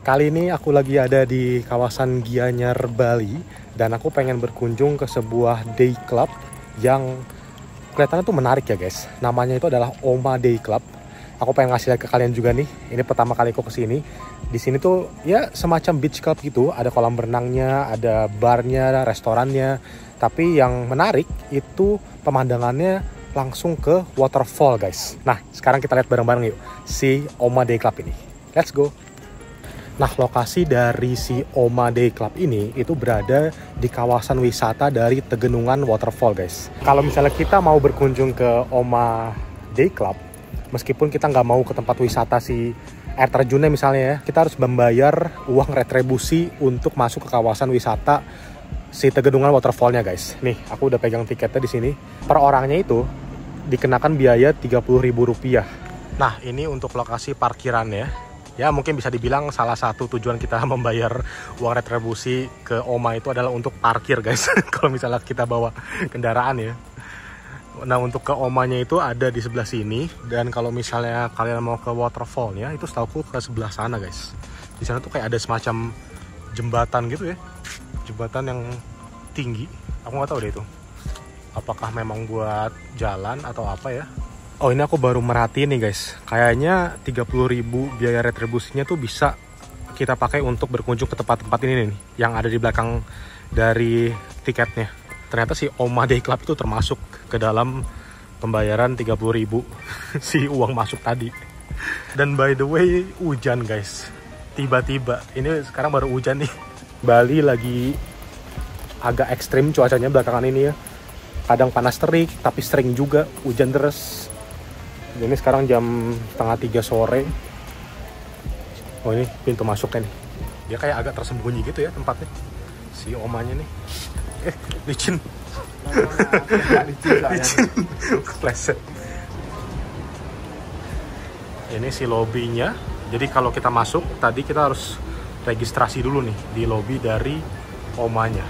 Kali ini aku lagi ada di kawasan Gianyar, Bali, dan aku pengen berkunjung ke sebuah day club yang kelihatannya tuh menarik ya guys. Namanya itu adalah Oma Day Club. Aku pengen ngasih lihat ke kalian juga nih. Ini pertama kali aku kesini. Di sini tuh ya semacam beach club gitu. Ada kolam renangnya, ada barnya, restorannya. Tapi yang menarik itu pemandangannya langsung ke waterfall guys. Nah sekarang kita lihat bareng-bareng yuk si Oma Day Club ini. Let's go. Nah, lokasi dari si Oma Day Club ini itu berada di kawasan wisata dari Tegenungan Waterfall, guys. Kalau misalnya kita mau berkunjung ke Oma Day Club, meskipun kita nggak mau ke tempat wisata si air terjunnya misalnya ya, kita harus membayar uang retribusi untuk masuk ke kawasan wisata si Tegenungan Waterfallnya, guys. Nih, aku udah pegang tiketnya di sini. Per orangnya itu dikenakan biaya Rp30.000. Nah, ini untuk lokasi parkirannya. Ya mungkin bisa dibilang salah satu tujuan kita membayar uang retribusi ke Oma itu adalah untuk parkir guys. Kalau misalnya kita bawa kendaraan ya. Nah untuk ke Omanya itu ada di sebelah sini. Dan kalau misalnya kalian mau ke waterfallnya itu setahu ke sebelah sana guys. Di sana tuh kayak ada semacam jembatan gitu ya. Jembatan yang tinggi. Aku nggak tahu deh itu. Apakah memang buat jalan atau apa ya. Oh ini aku baru merhatiin nih guys, kayaknya 30.000 biaya retribusinya tuh bisa kita pakai untuk berkunjung ke tempat-tempat ini nih, yang ada di belakang dari tiketnya. Ternyata si Oma Day Club itu termasuk ke dalam pembayaran 30.000 si uang masuk tadi. Dan by the way hujan guys, tiba-tiba, ini sekarang baru hujan nih. Bali lagi agak ekstrim cuacanya belakangan ini ya. Kadang panas terik, tapi sering juga hujan deras. Ini sekarang jam 2:30 sore. Oh ini pintu masuknya nih. Dia kayak agak tersembunyi gitu ya tempatnya. Si Omanya nih. Licin. Licin. Kepleset. Ini si lobbynya. Jadi kalau kita masuk, tadi kita harus registrasi dulu nih di lobby dari Omanya.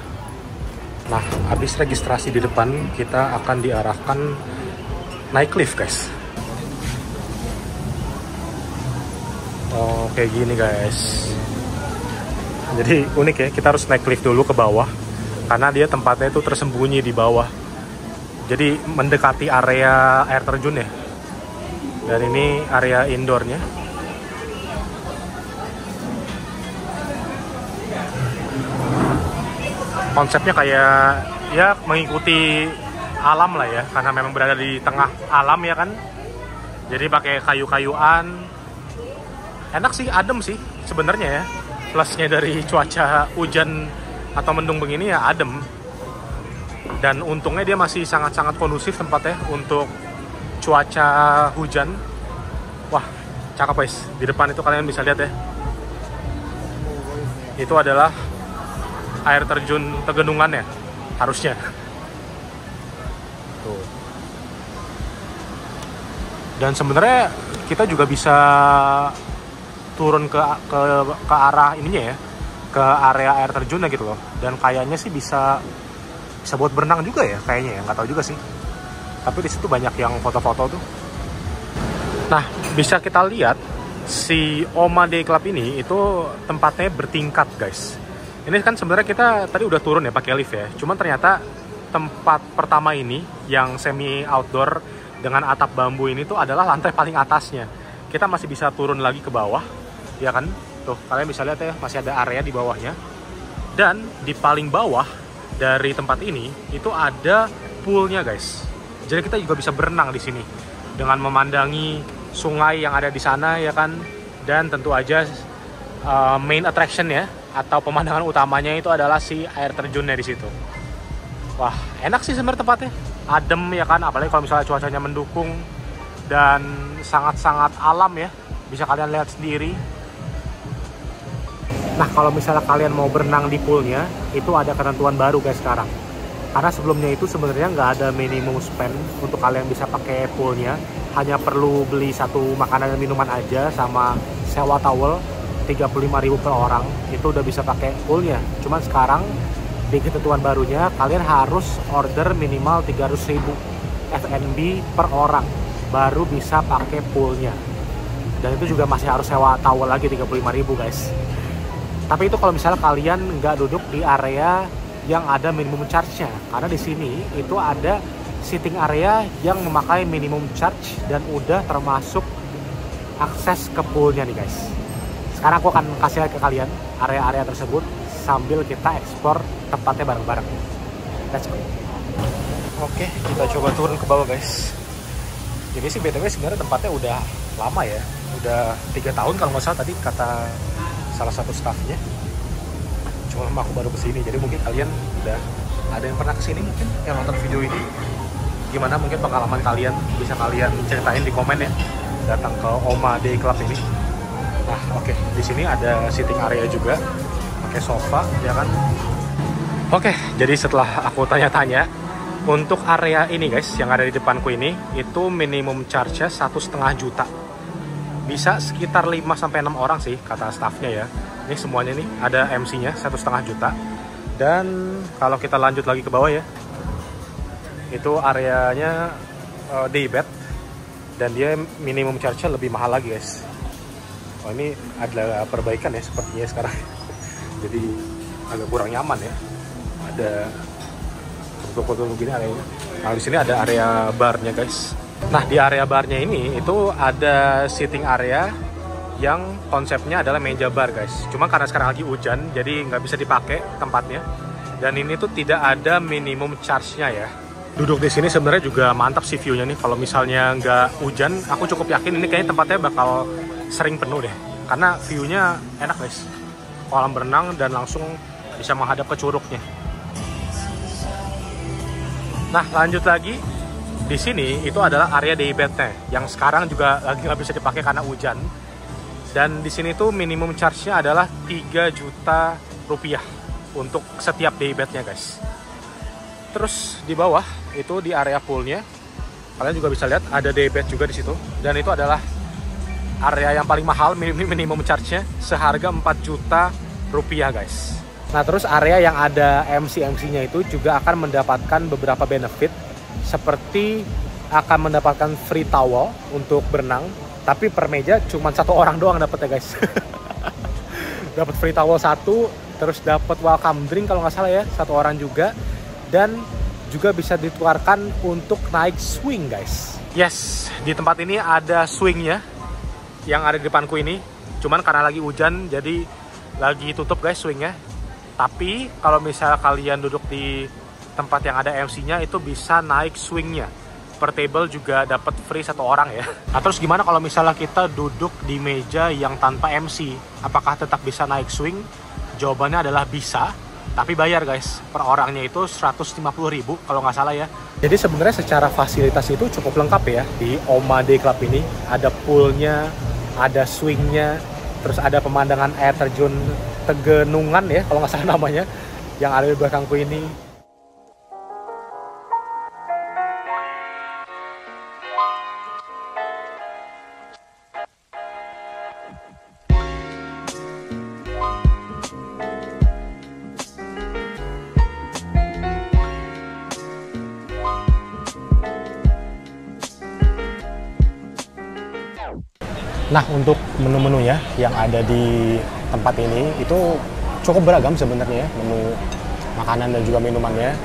Nah, habis registrasi di depan, kita akan diarahkan naik lift guys. Oh kayak gini guys. Jadi unik ya, kita harus naik lift dulu ke bawah karena dia tempatnya itu tersembunyi di bawah. Jadi mendekati area air terjun ya. Dan ini area indoornya. Konsepnya kayak ya mengikuti alam lah ya, karena memang berada di tengah alam ya kan. Jadi pakai kayu-kayuan. Enak sih, adem sih sebenarnya ya. Plusnya dari cuaca hujan atau mendung begini ya adem. Dan untungnya dia masih sangat-sangat kondusif tempatnya untuk cuaca hujan. Wah, cakep guys. Di depan itu kalian bisa lihat ya. Itu adalah air terjun Tegenungan ya, harusnya. Tuh. Dan sebenarnya kita juga bisa turun ke arah ininya ya, ke area air terjunnya gitu loh. Dan kayaknya sih bisa buat berenang juga ya kayaknya ya, nggak tahu juga sih. Tapi di situ banyak yang foto-foto tuh. Nah bisa kita lihat si Oma Day Club ini itu tempatnya bertingkat guys. Ini kan sebenarnya kita tadi udah turun ya pakai lift ya. Cuman ternyata tempat pertama ini yang semi outdoor dengan atap bambu ini tuh adalah lantai paling atasnya. Kita masih bisa turun lagi ke bawah. Ya kan, tuh kalian bisa lihat ya, masih ada area di bawahnya. Dan di paling bawah dari tempat ini itu ada poolnya guys. Jadi kita juga bisa berenang di sini dengan memandangi sungai yang ada di sana ya kan. Dan tentu aja main attraction ya, atau pemandangan utamanya itu adalah si air terjunnya di situ. Wah enak sih sebenarnya tempatnya, adem ya kan, apalagi kalau misalnya cuacanya mendukung dan sangat-sangat alam ya, bisa kalian lihat sendiri. Nah kalau misalnya kalian mau berenang di poolnya, itu ada ketentuan baru guys sekarang. Karena sebelumnya itu sebenarnya nggak ada minimum spend untuk kalian bisa pakai poolnya. Hanya perlu beli satu makanan dan minuman aja sama sewa towel 35.000 per orang. Itu udah bisa pakai poolnya. Cuman sekarang di ketentuan barunya kalian harus order minimal 300.000 F&B per orang baru bisa pakai poolnya. Dan itu juga masih harus sewa towel lagi 35.000 guys. Tapi itu kalau misalnya kalian nggak duduk di area yang ada minimum charge-nya. Karena di sini itu ada sitting area yang memakai minimum charge dan udah termasuk akses ke poolnya nih guys. Sekarang aku akan kasih lihat ke kalian area-area tersebut sambil kita eksplor tempatnya bareng-bareng. Let's go. Oke, kita coba turun ke bawah guys. Jadi sih BTW sebenarnya tempatnya udah lama ya. Udah 3 tahun kalau nggak salah tadi kata salah satu staffnya. Cuma aku baru kesini, jadi mungkin kalian udah ada yang pernah kesini mungkin yang nonton video ini. Gimana mungkin pengalaman kalian, bisa kalian ceritain di komen ya, datang ke Oma Day Club ini. Nah oke, di sini ada sitting area juga, pakai sofa ya kan. Oke, jadi setelah aku tanya-tanya, untuk area ini guys, yang ada di depanku ini, itu minimum charge-nya 1,5 juta. Bisa sekitar 5-6 orang sih, kata staffnya ya. Ini semuanya nih, ada MC-nya 1,5 juta. Dan kalau kita lanjut lagi ke bawah ya, itu areanya day bed. Dan dia minimum charge-nya lebih mahal lagi guys. Oh ini adalah perbaikan ya sepertinya sekarang. Jadi agak kurang nyaman ya. Ada foto-foto begini areanya. Nah di sini ada area barnya guys. Nah di area barnya ini itu ada sitting area yang konsepnya adalah meja bar guys. Cuma karena sekarang lagi hujan jadi nggak bisa dipakai tempatnya. Dan ini tuh tidak ada minimum charge-nya ya. Duduk di sini sebenarnya juga mantap sih view-nya nih. Kalau misalnya nggak hujan, aku cukup yakin ini kayaknya tempatnya bakal sering penuh deh. Karena view-nya enak guys. Kolam berenang dan langsung bisa menghadap ke curugnya. Nah lanjut lagi, di sini itu adalah area day bed-nya yang sekarang juga lagi nggak bisa dipakai karena hujan. Dan di sini tuh minimum charge-nya adalah 3 juta rupiah untuk setiap day bed-nya guys. Terus di bawah itu di area poolnya, kalian juga bisa lihat ada day bed juga di situ. Dan itu adalah area yang paling mahal, minimum charge-nya seharga 4 juta rupiah guys. Nah terus area yang ada MC-MC-nya itu juga akan mendapatkan beberapa benefit, seperti akan mendapatkan free towel untuk berenang, tapi per meja cuma 1 orang doang dapetnya guys. Dapat free towel 1, terus dapat welcome drink kalau nggak salah ya 1 orang juga, dan juga bisa ditukarkan untuk naik swing guys. Yes, di tempat ini ada swingnya yang ada di depanku ini. Cuman karena lagi hujan jadi lagi tutup guys swingnya. Tapi kalau misalnya kalian duduk di tempat yang ada MC-nya itu bisa naik swingnya. Per table juga dapat free 1 orang ya. Nah terus gimana kalau misalnya kita duduk di meja yang tanpa MC? Apakah tetap bisa naik swing? Jawabannya adalah bisa, tapi bayar guys. Per orangnya itu 150.000 kalau nggak salah ya. Jadi sebenarnya secara fasilitas itu cukup lengkap ya di Oma Day Club ini. Ada poolnya, ada swingnya, terus ada pemandangan air terjun Tegenungan ya kalau nggak salah namanya, yang ada di belakangku ini. Nah untuk menu-menunya yang ada di tempat ini itu cukup beragam sebenarnya, menu makanan dan juga minumannya.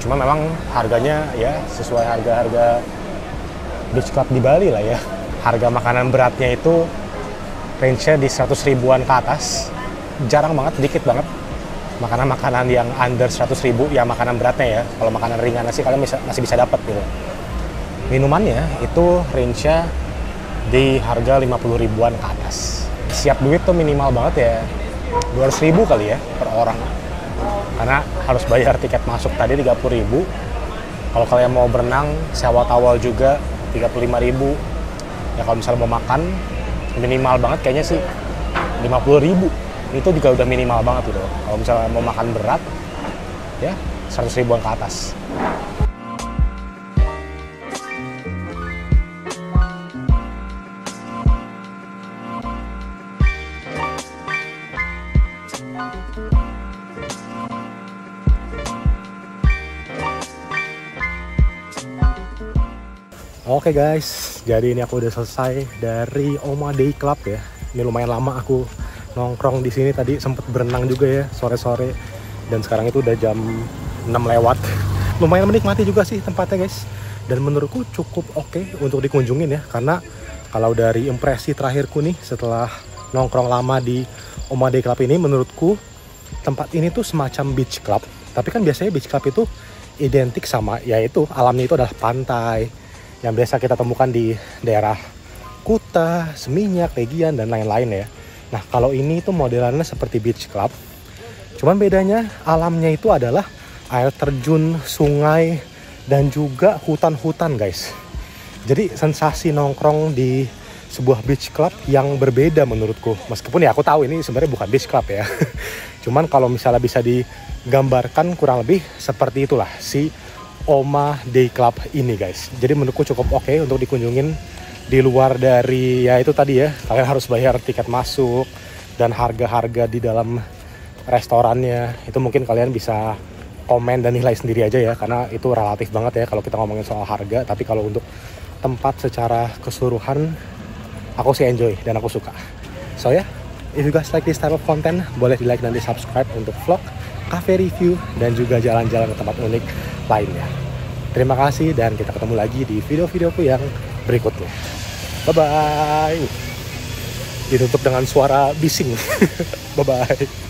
Cuma memang harganya ya sesuai harga-harga beach club di Bali lah ya. Harga makanan beratnya itu range-nya di 100 ribuan ke atas. Jarang banget, dikit banget makanan-makanan yang under 100 ribu ya makanan beratnya ya. Kalau makanan ringan sih kalian masih bisa dapat gitu. Minumannya itu range-nya di harga 50 ribuan ke atas. Siap duit tuh minimal banget ya 200 ribu kali ya per orang, karena harus bayar tiket masuk tadi 30 ribu. Kalau kalian mau berenang sewa towel juga 35 ribu ya. Kalau misalnya mau makan minimal banget kayaknya sih 50 ribu, itu juga udah minimal banget gitu. Kalau misalnya mau makan berat ya 100 ribuan ke atas. Oke guys, jadi ini aku udah selesai dari Oma Day Club ya. Ini lumayan lama aku nongkrong di sini tadi, sempet berenang juga ya sore-sore, dan sekarang itu udah jam 6 lewat. Lumayan menikmati juga sih tempatnya guys, dan menurutku cukup oke untuk dikunjungin ya, karena kalau dari impresi terakhirku nih setelah nongkrong lama di Oma Day Club ini, menurutku tempat ini tuh semacam beach club. Tapi kan biasanya beach club itu identik sama, yaitu alamnya itu adalah pantai yang biasa kita temukan di daerah Kuta, Seminyak, Legian, dan lain-lain ya. Nah kalau ini tuh modelannya seperti beach club, cuman bedanya alamnya itu adalah air terjun, sungai, dan juga hutan-hutan guys. Jadi sensasi nongkrong di sebuah beach club yang berbeda menurutku. Meskipun ya aku tahu ini sebenarnya bukan beach club ya. Cuman kalau misalnya bisa digambarkan kurang lebih seperti itulah si Oma Day Club ini guys. Jadi menurutku cukup oke untuk dikunjungin, di luar dari ya itu tadi ya, kalian harus bayar tiket masuk dan harga-harga di dalam restorannya itu mungkin kalian bisa komen dan nilai sendiri aja ya, karena itu relatif banget ya kalau kita ngomongin soal harga. Tapi kalau untuk tempat secara keseluruhan aku sih enjoy dan aku suka. So ya, if you guys like this type of content, boleh di like dan di subscribe untuk vlog, cafe review, dan juga jalan-jalan ke tempat unik lainnya. Terima kasih dan kita ketemu lagi di video-videoku yang berikutnya. Bye-bye. Ditutup dengan suara bising. Bye-bye.